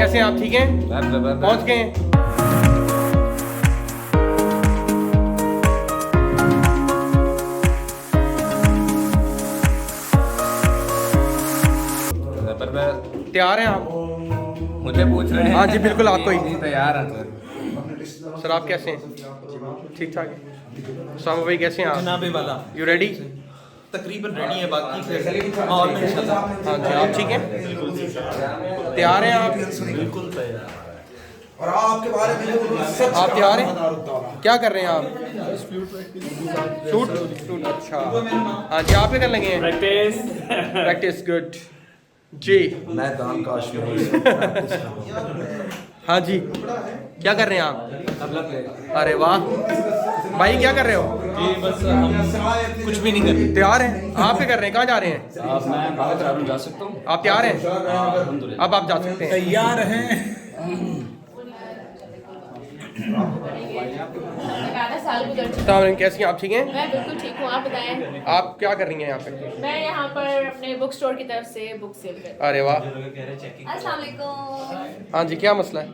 कैसे हैं आप? ठीक हैं? पहुंच गए हैं? तैयार हैं आप? मुझे पूछ रहे हैं? हाँ जी बिल्कुल, आपको ही। तैयार है सर आप कैसे हैं? ठीक ठाक है। सामा भाई कैसे हैं आप? जनाबे वाला यू रेडी? तकरीबन रेडी है, बाकी फिर माहौल में इंशाल्लाह। हाँ जी, आप ठीक हैं? तैयार हैं आप? बिल्कुल तैयार। और आपके बारे में आप तैयार हैं? क्या कर रहे हैं आप? शूट? अच्छा हाँ जी, आप क्या कर लगे हैं? प्रैक्टिस गुड जी। मैं दाम काश में हाँ जी, क्या कर रहे हैं आप? अरे वाह भाई, क्या कर रहे हो? जी बस हम कुछ भी नहीं कर रहे। तैयार हैं? आप क्या कर रहे हैं? कहाँ जा रहे हैं? मैं बाहर ट्रैवल जा सकता हूँ। आप तैयार हैं? अब आप जा सकते हैं। तैयार हैं। अस्सलाम, कैसी हैं आप? ठीक हैं? मैं बिल्कुल ठीक हूँ, आप बताएं। आप क्या कर रही हैं यहाँ पे? मैं यहाँ पर अपने बुक स्टोर की तरफ से बुक सेल कर। अरे वाह, अस्सलाम वालेकुम। हाँ जी, क्या मसला है?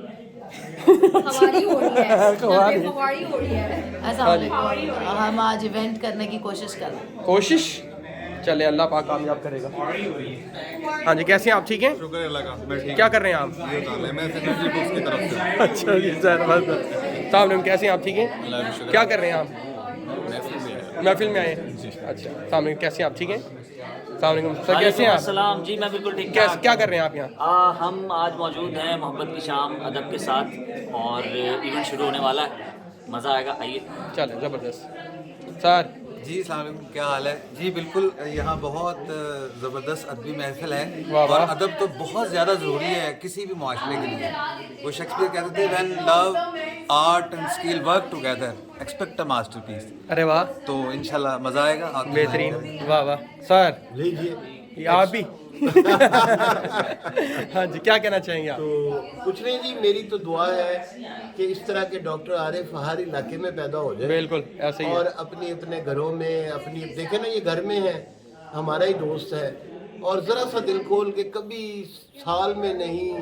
हमारी हो रही है, हमारी। हमारी हो रही है। अस्सलाम वालेकुम। हम आज इवेंट करने की कोशिश कर रहे हैं। कोशिश चले, अल्लाह पाक कामयाब करेगा। हाँ जी, कैसे हैं आप? ठीक हैं? शुक्र अल्लाह का। मैं ठीक क्या कर रहे हैं आप? ये उतार ले, मैं सिटी बुक्स की तरफ से। अच्छा जी सर, बस सामने कैसे हैं आप? ठीक हैं? अल्लाह का शुक्र। क्या कर रहे हैं आप? महफिल में आया। महफिल में आए हैं? अच्छा, सामने कैसे हैं आप? ठीक हैं? सलाम सर, कैसे हैं आप? अस्सलाम जी, मैं बिल्कुल ठीक क्या ठाक। क्या कर रहे हैं आप यहाँ? हम आज मौजूद हैं मोहब्बत की शाम अदब के साथ और इवेंट शुरू होने वाला है, मज़ा आएगा, आइए। चलें, ज़बरदस्त। सर जी अस्सलाम वालेकुम, क्या हाल है जी? बिल्कुल, यहाँ बहुत ज़बरदस्त अदबी महफिल है वाह वाह। और अदब तो बहुत ज़्यादा ज़रूरी है किसी भी माशरे के लिए। वो शेक्सपियर कहते थे, when love art and skill work together expect a masterpiece. अरे वाह, तो इंशाल्लाह मज़ा आएगा। आपके बेहतरीन, वाह वाह। सर लीजिए आप भी हाँ जी, क्या कहना चाहेंगे आप? तो कुछ नहीं जी, मेरी तो दुआ है कि इस तरह के डॉक्टर आरिफ हर इलाके में पैदा हो जाए बिल्कुल ऐसे ही और है। अपने अपने घरों में अपनी, देखे ना ये घर में है, हमारा ही दोस्त है और ज़रा सा दिल खोल के कभी साल में नहीं,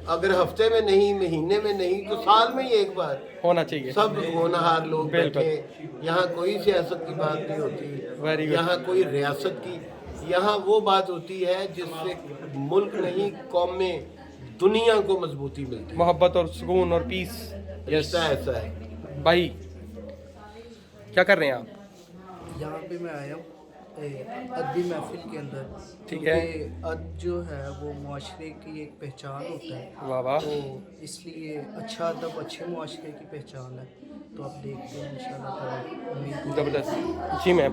अगर हफ्ते में नहीं, महीने में नहीं तो साल में ही एक बार होना चाहिए। सब होनहार लोग बिल्कुल। बैठे। यहाँ कोई सियासत की बात नहीं होती, Very good. यहाँ कोई रियासत की, यहाँ वो बात होती है जिससे मुल्क नहीं कौमें, दुनिया को मजबूती मिलती है। मोहब्बत और सुकून और पीस। रिश्ता ऐसा है। भाई क्या कर रहे हैं आप? यहाँ पे मैं आया हूँ अदबी महफिल के अंदर। ठीक है। क्योंकि अदब जो है वो मुआशरे की एक पहचान होता है, वाह वाह। तो इसलिए अच्छा अदब अच्छे मुआशरे की पहचान है। तो आप देखते हैं इंशाल्लाह ताला, उम्मीद है। ज़बरदस्त जी। मैम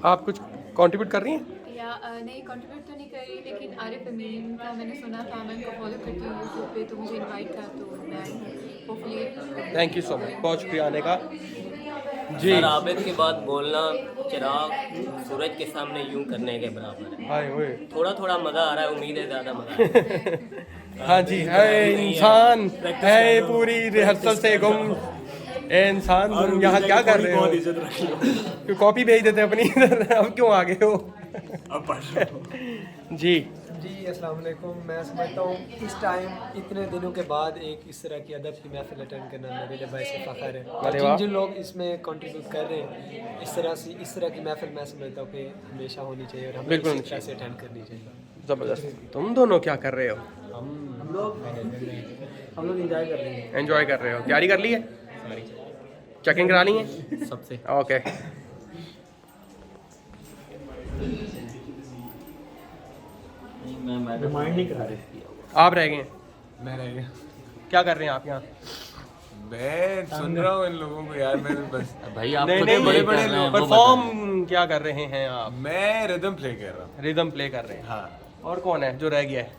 आप कुछ कंट्रीब्यूट कर रही हैं? या नहीं, कंट्रीब्यूट तो नहीं करी, लेकिन आरिफ अमीन का मैंने सुना था, मैं उनको फॉलो करती हूँ यूट्यूब पे, तो मुझे इनवाइट था, तो मैं hopefully. Thank you so much, बहुत शुक्रिया आने का जी। सर आबिद के बाद बोलना चिराग सूरज के सामने यूं करने के बराबर है। हाय ओए। थोड़ा थोड़ा मज़ा आ रहा है, उम्मीद है ज़्यादा मज़ा आए। हाँ जी, है इंसान है पूरी रिहर्सल से गुम। ए इंसान, तुम यहाँ क्या कर रहे हो? क्यों कॉपी भेज देते हैं अपनी इधर, अब क्यों आ गए हो? जी जी अस्सलाम वालेकुम। मैं समझता हूँ इस टाइम इतने दिनों के बाद एक इस तरह की अदब की महफिल अटेंड करना मेरे लिए बाइस फ़ख्र है। और अरे वाह। जिन लोग इसमें कंट्रीब्यूट कर रहे हैं, इस तरह की महफिल मैं समझता हूँ कि हमेशा होनी चाहिए और हमें बिल्कुल इसी तरह से अटेंड करनी चाहिए। ज़बरदस्त। तुम दोनों क्या कर रहे हो? हम लोग इंजॉय कर रहे हैं। एंजॉय कर रहे हो? तैयारी कर ली है? चेकिंग करा ली है सबसे ओके। रिमाइंड नहीं करा रहे। आप रह गए हैं? मैं रह गया। क्या कर रहे हैं आप यहाँ? मैं सुन रहा हूँ इन लोगों को यार। मैं बस भाई आप नहीं खुद नहीं, बड़े बड़े बड़े लोग परफॉर्म क्या कर रहे हैं आप? मैं रिदम प्ले कर रहा हूँ। रिदम प्ले कर रहे हैं। हाँ। और कौन है जो रह गया है?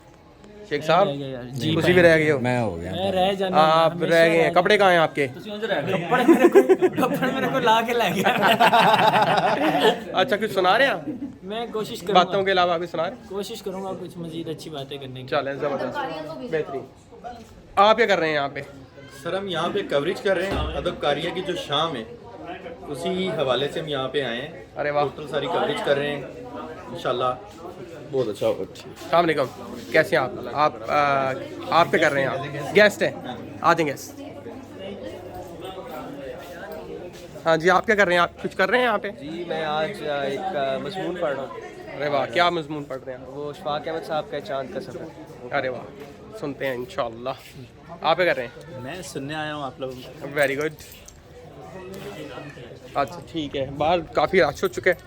शेख साहब जी उसी भी रह गए हो? मैं हो गया। मैं रह जाना। आप रह गए हैं। कपड़े कहाँ हैं आपके? कपड़े मेरे को ला के ला गया। अच्छा, कुछ सुना रहे हैं आप? मैं कोशिश बातों के अलावा अभी सुना रहे हैं? कोशिश करूँगा कुछ मजीद अच्छी बातें करने की। चलें, ज़बरदस्त, बेहतरीन। आप क्या कर रहे हैं यहाँ पे? सर हम यहाँ पे कवरेज कर रहे हैं अदबकारिया की जो शाम है, उसी हवाले से हम यहाँ पे आए हैं। अरे वाह। टोटल सारी कवरेज कर रहे हैं इंशाल्लाह। बहुत अच्छा होगा। अस्सलाम वालेकुम, कैसे हैं आप आप क्या कर रहे हैं? आप गेस्ट हैं, आ जाएं गेस्ट। हाँ जी, आप क्या कर रहे हैं? आप कुछ कर रहे हैं यहाँ पे? जी मैं आज एक मजमून पढ़ रहा हूँ। अरे वाह, क्या मजमून पढ़ रहे हैं आप? वो शफाक अहमद साहब का चांद का सफ़र। अरे वाह, सुनते हैं इंशाल्लाह। आप क्या कर रहे हैं? मैं सुनने आया हूँ आप लोग। Very good. अच्छा ठीक है, बाहर काफ़ी रश हो चुका है।